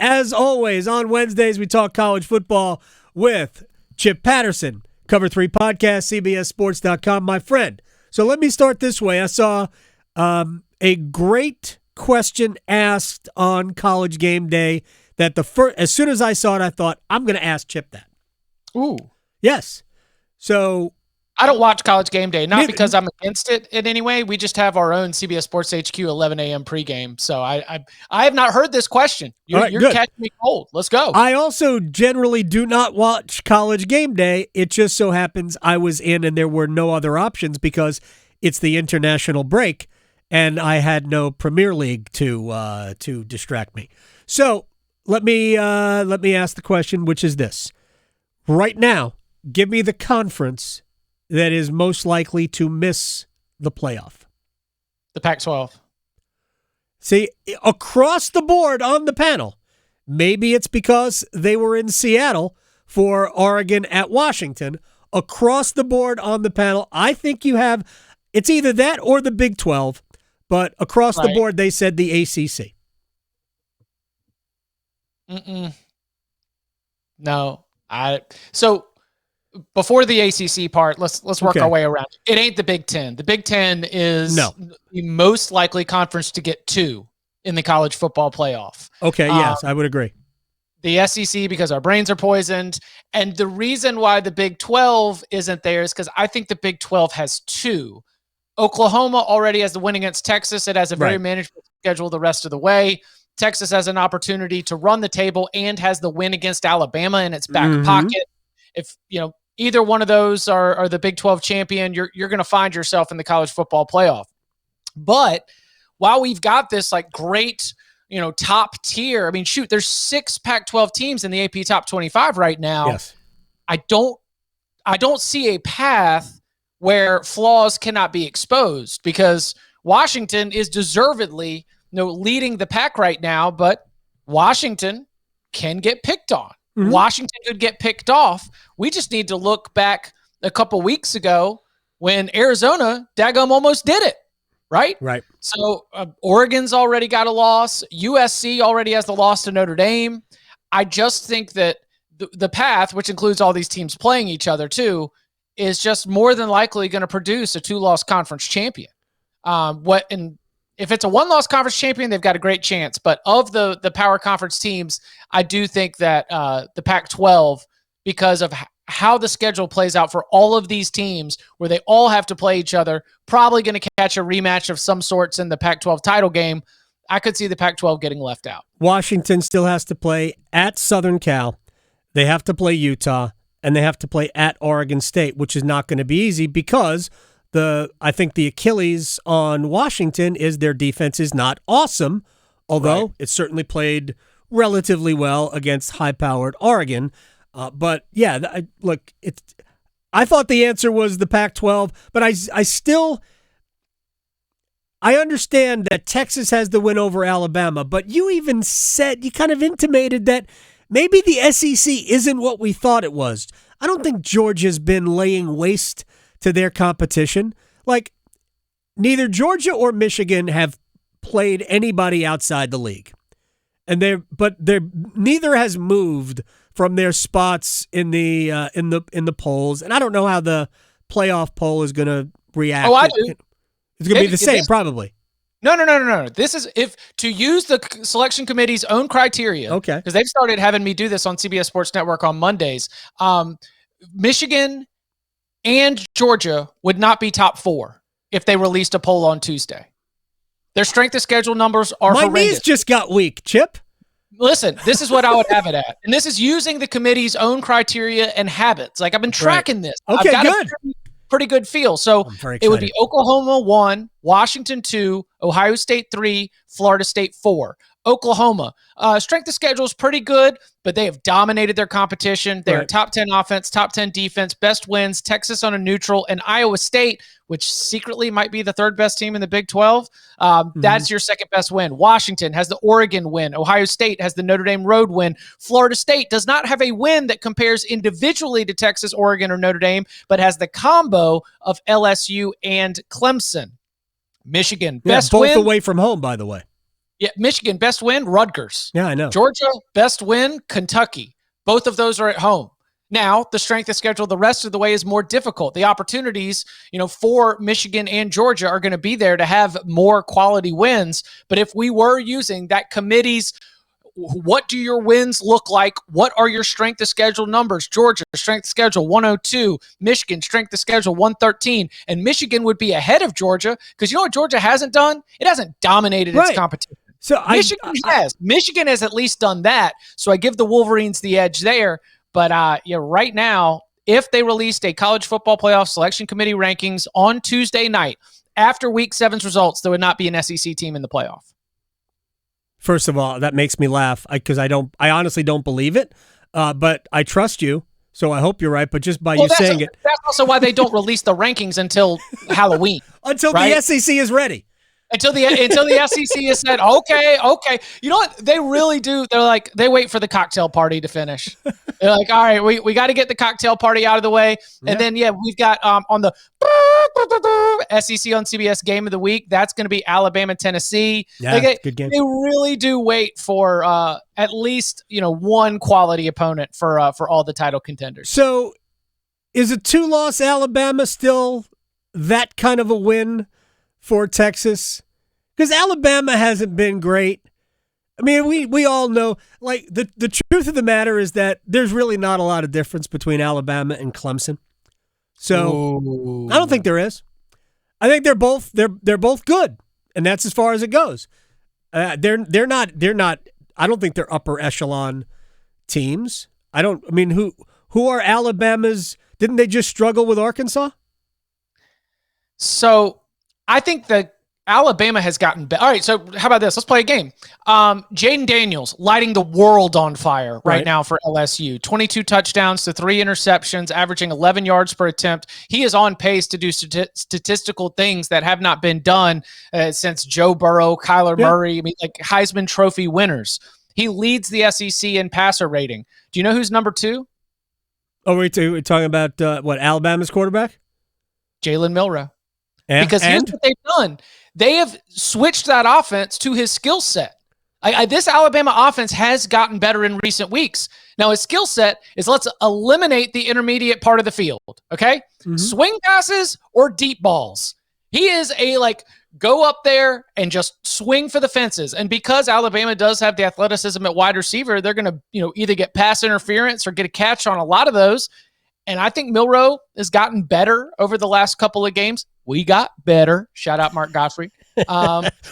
as always, on Wednesdays, we talk college football with Chip Patterson, Cover 3 Podcast, CBSSports.com, my friend. So let me start this way. I saw a great question asked on College Game Day that as soon as I saw it, I thought, I'm going to ask Chip that. Ooh. Yes. So I don't watch College Game Day, not because I'm against it in any way. We just have our own CBS Sports HQ 11 a.m. pregame. So I have not heard this question. You're catching me cold. Let's go. I also generally do not watch College Game Day. It just so happens I was in and there were no other options because it's the international break and I had no Premier League to distract me. So let me ask the question, which is this. Right now, give me the conference that is most likely to miss the playoff. The Pac-12. See, across the board on the panel, maybe it's because they were in Seattle for Oregon at Washington. Across the board on the panel, I think you have, it's either that or the Big 12, but across the board, they said the ACC. No. So before the ACC part, let's work our way around. It ain't the Big Ten. The Big Ten is the most likely conference to get 2 in the college football playoff. Okay, yes, I would agree. The SEC, because our brains are poisoned. And the reason why the Big 12 isn't there is because I think the Big 12 has 2. Oklahoma already has the win against Texas. It has a very manageable schedule the rest of the way. Texas has an opportunity to run the table and has the win against Alabama in its back pocket. If, either one of those are the Big 12 champion, you're going to find yourself in the college football playoff. But while we've got this great, top tier, there's 6 Pac-12 teams in the AP top 25 right now. Yes. I don't see a path where flaws cannot be exposed because Washington is deservedly, leading the pack right now, but Washington can get picked on. Mm-hmm. Washington could get picked off. We just need to look back a couple weeks ago when Arizona, daggum, almost did it, right? Right. So Oregon's already got a loss. USC already has the loss to Notre Dame. I just think that the path, which includes all these teams playing each other too, is just more than likely going to produce a 2-loss conference champion. If it's a 1-loss conference champion, they've got a great chance. But of the power conference teams, I do think that the Pac-12, because of how the schedule plays out for all of these teams, where they all have to play each other, probably going to catch a rematch of some sorts in the Pac-12 title game. I could see the Pac-12 getting left out. Washington still has to play at Southern Cal. They have to play Utah, and they have to play at Oregon State, which is not going to be easy because I think the Achilles on Washington is their defense is not awesome, although it certainly played relatively well against high-powered Oregon. But yeah, look, I thought the answer was the Pac-12, but I understand that Texas has the win over Alabama, but you kind of intimated that maybe the SEC isn't what we thought it was. I don't think Georgia's been laying waste to their competition. Neither Georgia or Michigan have played anybody outside the league. And neither has moved from their spots in the polls. And I don't know how the playoff poll is going to react. Oh, I do. It's going to be the same, probably. No. This is to use the selection committee's own criteria. Okay. Because they've started having me do this on CBS Sports Network on Mondays. Michigan and Georgia would not be top 4 if they released a poll on Tuesday. Their strength of schedule numbers are horrendous. My knees just got weak, Chip. Listen, this is what I would have it at. And this is using the committee's own criteria and habits. I've been tracking this. Okay, I've got good. A pretty good feel. So it would be Oklahoma 1, Washington 2, Ohio State 3, Florida State 4. Oklahoma, strength of schedule is pretty good, but they have dominated their competition. They're top 10 offense, top 10 defense, best wins, Texas on a neutral, and Iowa State, which secretly might be the 3rd best team in the Big 12. That's your 2nd best win. Washington has the Oregon win. Ohio State has the Notre Dame road win. Florida State does not have a win that compares individually to Texas, Oregon, or Notre Dame, but has the combo of LSU and Clemson. Michigan, best both win. Away from home, by the way. Yeah, Michigan, best win, Rutgers. Yeah, I know. Georgia, best win, Kentucky. Both of those are at home. Now, the strength of schedule the rest of the way is more difficult. The opportunities, for Michigan and Georgia are going to be there to have more quality wins. But if we were using that committee's what do your wins look like? What are your strength of schedule numbers? Georgia, strength of schedule 102. Michigan, strength of schedule 113. And Michigan would be ahead of Georgia because you know what Georgia hasn't done? It hasn't dominated its competition. So Michigan has at least done that. So I give the Wolverines the edge there. But right now, if they released a college football playoff selection committee rankings on Tuesday night after Week 7's results, there would not be an SEC team in the playoff. First of all, that makes me laugh because I honestly don't believe it, but I trust you, so I hope you're right. But just by you saying it, that's also why they don't release the rankings until Halloween, until the SEC is ready. Until the SEC has said, okay. You know what? They really do. They're like, they wait for the cocktail party to finish. They're like, all right, we got to get the cocktail party out of the way. And then, we've got on the SEC on CBS game of the week. That's going to be Alabama, Tennessee. Yeah, good game. They really do wait for at least, one quality opponent for all the title contenders. So is a 2-loss Alabama still that kind of a win for Texas? Because Alabama hasn't been great. I mean, we all know, like, the truth of the matter is that there's really not a lot of difference between Alabama and Clemson. So I don't think there is. I think they're both good, and that's as far as it goes. They're not. I don't think they're upper echelon teams. Who are Alabama's? Didn't they just struggle with Arkansas? So I think that Alabama has gotten better. All right, so how about this? Let's play a game. Jaden Daniels lighting the world on fire right now for LSU. 22 touchdowns to 3 interceptions, averaging 11 yards per attempt. He is on pace to do statistical things that have not been done since Joe Burrow, Kyler Murray, like Heisman Trophy winners. He leads the SEC in passer rating. Do you know who's number 2? Oh, we're talking about Alabama's quarterback? Jalen Milroe. Because here's what they've done. They have switched that offense to his skill set. This Alabama offense has gotten better in recent weeks. Now, his skill set is let's eliminate the intermediate part of the field, okay? Mm-hmm. Swing passes or deep balls. He is go up there and just swing for the fences. And because Alabama does have the athleticism at wide receiver, they're going to either get pass interference or get a catch on a lot of those. And I think Milroe has gotten better over the last couple of games. We got better. Shout out Mark Godfrey.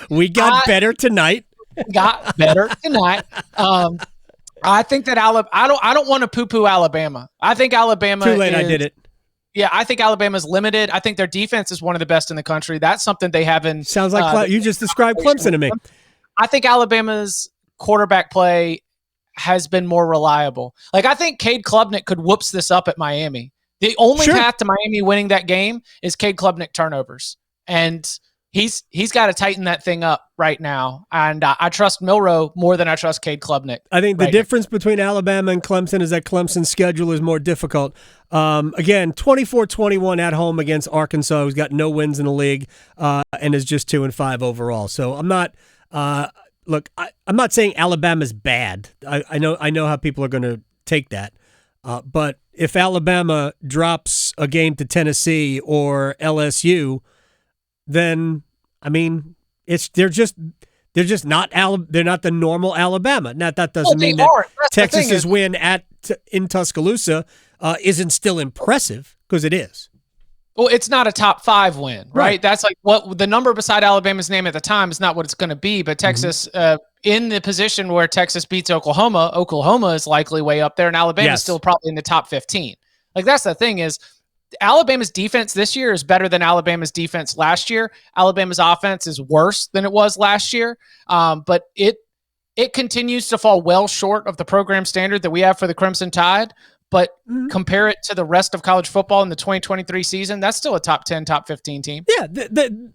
We got better tonight. Got better tonight. I think that I don't want to poo-poo Alabama. I think Alabama Too late, I did it. Yeah, I think Alabama's limited. I think their defense is one of the best in the country. That's something they haven't. Sounds like you just described Clemson to me. I think Alabama's quarterback play has been more reliable. I think Cade Klubnik could whoops this up at Miami. The only path to Miami winning that game is Cade Klubnik turnovers. And he's got to tighten that thing up right now. And I trust Milroe more than I trust Cade Klubnik. I think the difference between Alabama and Clemson is that Clemson's schedule is more difficult. Again, 24-21 at home against Arkansas, who's got no wins in the league and is just 2-5 overall. So I'm not look, I'm not saying Alabama's bad. I know how people are going to take that. But if Alabama drops a game to Tennessee or LSU, then they're just not they're not the normal Alabama. Now that doesn't mean that Texas's win in Tuscaloosa isn't still impressive, because it is. Well, it's not a top 5 win, right? That's what the number beside Alabama's name at the time is not what it's going to be. But Texas, in the position where Texas beats Oklahoma is likely way up there, and Alabama's still probably in the top 15. That's the thing is, Alabama's defense this year is better than Alabama's defense last year. Alabama's offense is worse than it was last year, but it continues to fall well short of the program standard that we have for the Crimson Tide. But compare it to the rest of college football in the 2023 season, that's still a top 10, top 15 team. Yeah,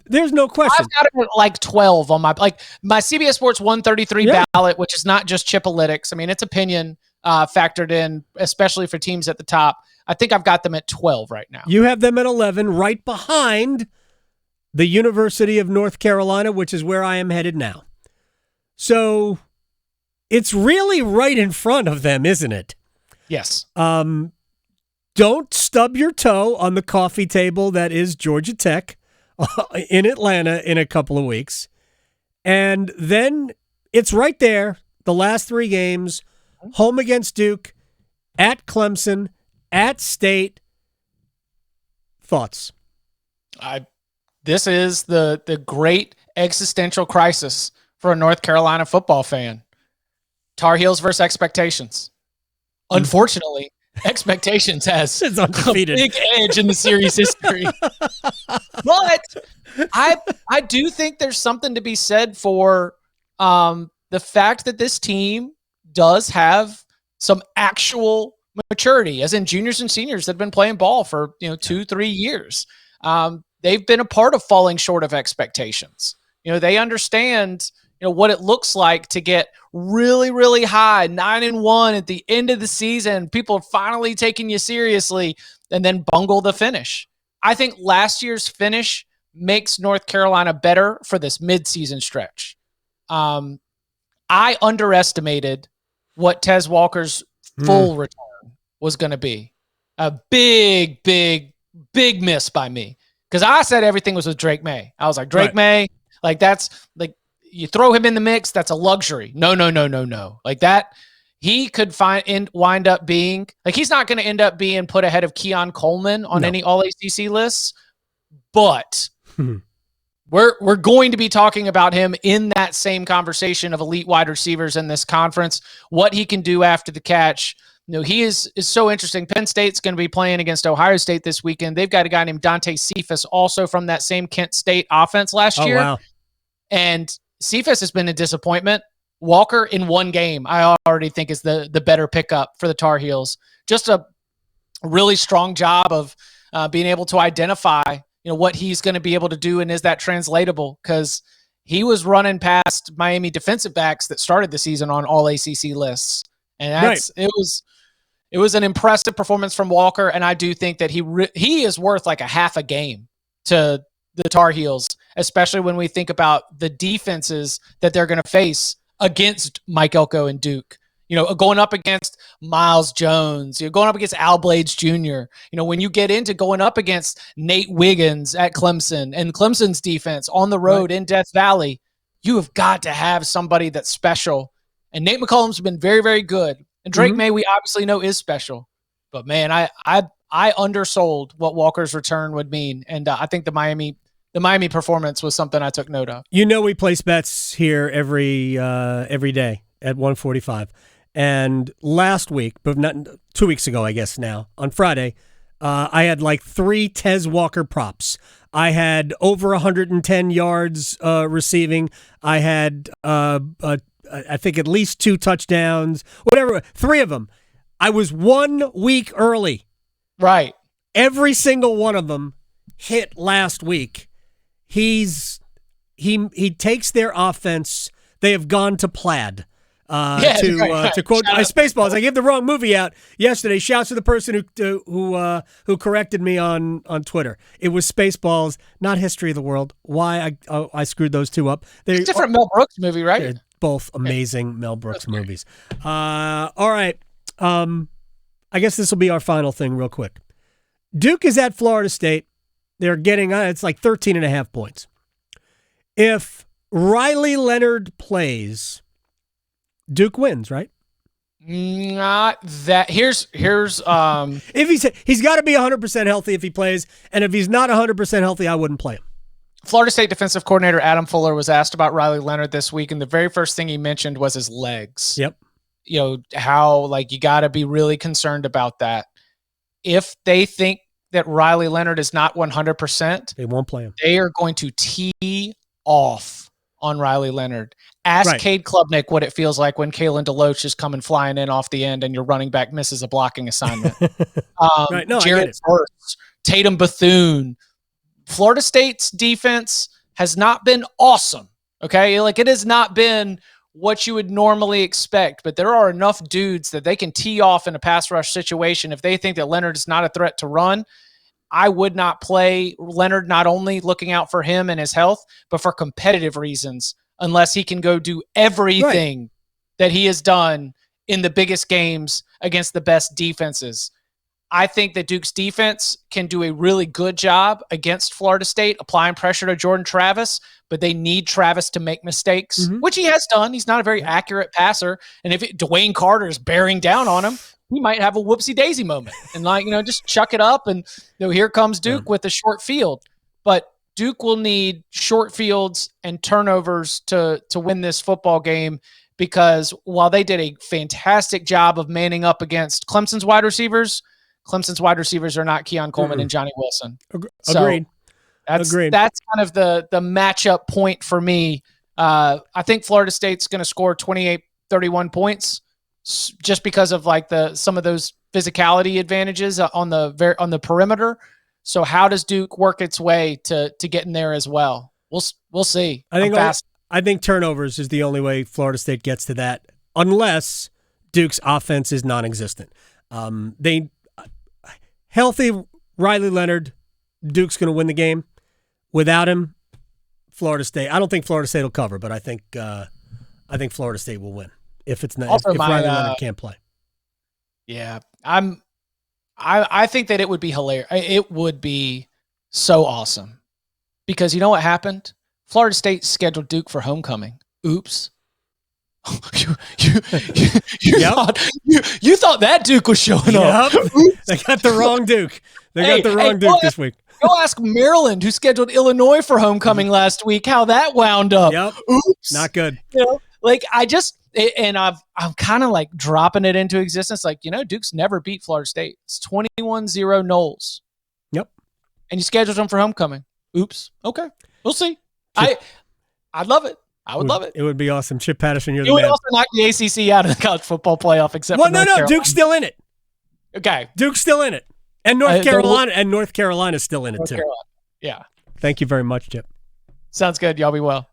there's no question. I've got it at 12 on my CBS Sports 133 ballot, which is not just Chipalytics. I mean, it's opinion factored in, especially for teams at the top. I think I've got them at 12 right now. You have them at 11, right behind the University of North Carolina, which is where I am headed now. So it's really right in front of them, isn't it? Yes. Don't stub your toe on the coffee table that is Georgia Tech in Atlanta in a couple of weeks. And then it's right there, the last 3 games, home against Duke, at Clemson, at State. Thoughts? This is the great existential crisis for a North Carolina football fan. Tar Heels versus expectations. Unfortunately, expectations has a big edge in the series history. But I do think there's something to be said for the fact that this team does have some actual maturity, as in juniors and seniors that have been playing ball for 2-3 years. They've been a part of falling short of expectations. They understand what it looks like to get really, really high, 9-1 at the end of the season. People are finally taking you seriously, and then bungle the finish. I think last year's finish makes North Carolina better for this midseason stretch. I underestimated what Tez Walker's full return was going to be. A big, big, big miss by me. Because I said everything was with Drake May. I was like, Drake May, that's you throw him in the mix, that's a luxury. No. Like that, he could wind up being, he's not going to end up being put ahead of Keon Coleman on any All-ACC lists, but we're going to be talking about him in that same conversation of elite wide receivers in this conference, what he can do after the catch. He is so interesting. Penn State's going to be playing against Ohio State this weekend. They've got a guy named Dante Cephas, also from that same Kent State offense last year. Wow. And Cephas has been a disappointment. Walker in one game, I already think is the better pickup for the Tar Heels. Just a really strong job of being able to identify, what he's going to be able to do, and is that translatable? Because he was running past Miami defensive backs that started the season on all ACC lists, and it was an impressive performance from Walker. And I do think that he is worth like a half a game to the Tar Heels, especially when we think about the defenses that they're going to face against Mike Elko and Duke. Going up against Miles Jones, going up against Al Blades Jr. When you get into going up against Nate Wiggins at Clemson and Clemson's defense on the road in Death Valley, you have got to have somebody that's special. And Nate McCollum's been very, very good. And Drake May, we obviously know, is special. But man, I undersold what Walker's return would mean. And I think the Miami performance was something I took note of. We place bets here every day at 1:45. And last week, but not 2 weeks ago, I guess now, on Friday, I had like 3 Tez Walker props. I had over 110 yards receiving. I had, I think, at least 2 touchdowns, whatever, 3 of them. I was 1 week early. Right. Every single one of them hit last week. He takes their offense. They have gone to plaid. To quote Spaceballs, I gave the wrong movie out yesterday. Shouts to the person who corrected me on Twitter. It was Spaceballs, not History of the World. Why I screwed those 2 up. It's a different Mel Brooks movie, right? They're both amazing Mel Brooks movies. All right. I guess this will be our final thing real quick. Duke is at Florida State. They're getting, it's like 13.5 points. If Riley Leonard plays, Duke wins, right? Not that. Here's if he's got to be 100% healthy if he plays, and if he's not 100% healthy, I wouldn't play him. Florida State defensive coordinator Adam Fuller was asked about Riley Leonard this week, and the very first thing he mentioned was his legs. Yep. How you got to be really concerned about that. If they think that Riley Leonard is not 100%, they won't play him. They are going to tee off on Riley Leonard. Ask Cade Klubnik what it feels like when Kalen DeLoach is coming flying in off the end and your running back misses a blocking assignment. Jared Hurts, Tatum Bethune. Florida State's defense has not been awesome. Okay. It has not been what you would normally expect, but there are enough dudes that they can tee off in a pass rush situation. If they think that Leonard is not a threat to run, I would not play Leonard, not only looking out for him and his health, but for competitive reasons. unless he can go do everything that he has done in the biggest games against the best defenses. I think that Duke's defense can do a really good job against Florida State, applying pressure to Jordan Travis, but they need Travis to make mistakes, which he has done. He's not a very accurate passer. And if Dwayne Carter is bearing down on him, he might have a whoopsie daisy moment and just chuck it up. And here comes Duke with a short field, but Duke will need short fields and turnovers to win this football game, because while they did a fantastic job of manning up against Clemson's wide receivers are not Keon Coleman and Johnny Wilson. Agreed. So that's kind of the matchup point for me. I think Florida State's going to score 28-31 points just because of some of those physicality advantages on the perimeter. So how does Duke work its way to get in there as well? We'll see. I think turnovers is the only way Florida State gets to that, unless Duke's offense is non-existent. Healthy Riley Leonard, Duke's going to win the game. Without him, Florida State. I don't think Florida State will cover, but I think Florida State will win if it's not if Riley Leonard can't play. Yeah, I think that it would be hilarious. It would be so awesome, because you know what happened? Florida State scheduled Duke for homecoming. Oops. You thought that Duke was showing up. They got the wrong Duke. Got the wrong Duke this week. Go ask Maryland, who scheduled Illinois for homecoming last week, how that wound up. Yep. Oops. Not good. I'm kind of dropping it into existence. Duke's never beat Florida State. It's 21-0 Noles. Yep. And you scheduled them for homecoming. Oops. Okay. We'll see. I'd love it. I would love it. It would be awesome. Chip Patterson, you're the man. man. You would also knock the ACC out of the college football playoff, except for North Carolina. Duke's still in it. Okay. Duke's still in it. And North Carolina's still in it too. Yeah. Thank you very much, Chip. Sounds good. Y'all be well.